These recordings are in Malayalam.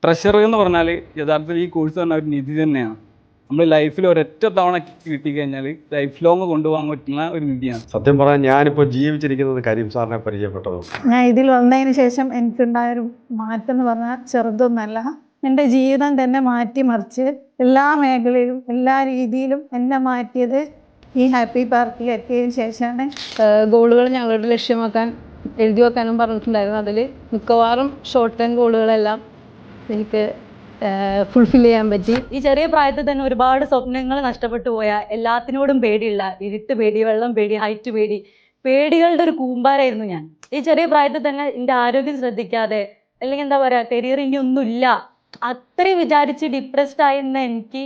ട്രഷർ എന്ന് പറഞ്ഞാൽ യഥാർത്ഥത്തിൽ ഈ കോഴ്സ് പറഞ്ഞ ഒരു നിധി തന്നെയാണ്. നമ്മൾ ലൈഫിൽ ഒരൊറ്റ തവണ കിട്ടിക്കഴിഞ്ഞാൽ ലൈഫ് ലോങ് കൊണ്ടുപോകാൻ പറ്റുന്ന ഒരു നിധിയാണ്. സത്യം പറഞ്ഞാൽ ഞാനിപ്പോൾ ജീവിച്ചിരിക്കുന്നത് കരീം സാറിനെ പരിചയപ്പെട്ടതും. ഞാൻ ഇതിൽ വന്നതിന് ശേഷം എനിക്കുണ്ടായൊരു മാറ്റം എന്ന് പറഞ്ഞാൽ ചെറുതൊന്നല്ല. എൻ്റെ ജീവിതം തന്നെ മാറ്റിമറിച്ച് എല്ലാ മേഖലയിലും എല്ലാ രീതിയിലും എന്നെ മാറ്റിയത് ഈ ഹാപ്പി പാർക്കിൽ എത്തിയതിന് ശേഷമാണ്. ഗോളുകൾ ഞങ്ങളുടെ ലക്ഷ്യമാക്കാൻ എഴുതി വെക്കാനും പറഞ്ഞിട്ടുണ്ടായിരുന്നു. അതിൽ മിക്കവാറും ഷോർട്ട് ടൈം ഗോളുകളെല്ലാം എനിക്ക് ഫുൾഫിൽ ചെയ്യാൻ പറ്റി. ഈ ചെറിയ പ്രായത്തിൽ തന്നെ ഒരുപാട് സ്വപ്നങ്ങൾ നഷ്ടപ്പെട്ടു പോയ, എല്ലാത്തിനോടും പേടിയുള്ള, ഇരുട്ട് പേടി, വെള്ളം പേടി, ഹൈറ്റ് പേടി, പേടികളുടെ ഒരു കൂമ്പാരായിരുന്നു ഞാൻ. ഈ ചെറിയ പ്രായത്തിൽ തന്നെ എൻ്റെ ആരോഗ്യം ശ്രദ്ധിക്കാതെ, അല്ലെങ്കിൽ എന്താ പറയുക, കരിയർ ഇനി ഒന്നുമില്ല അത്രയും വിചാരിച്ച് ഡിപ്രസ്ഡ് ആയിരുന്ന എനിക്ക്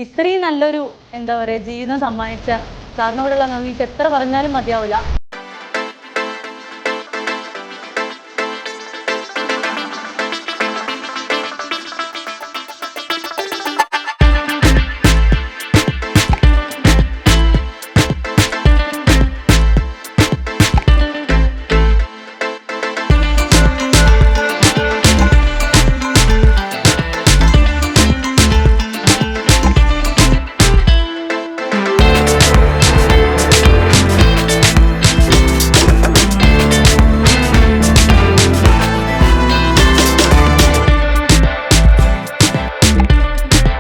ഇത്രയും നല്ലൊരു എന്താ പറയുക ജീവിതം സമ്മാനിച്ച സാറിനോടുള്ള നന്ദി എത്ര പറഞ്ഞാലും മതിയാവില്ല.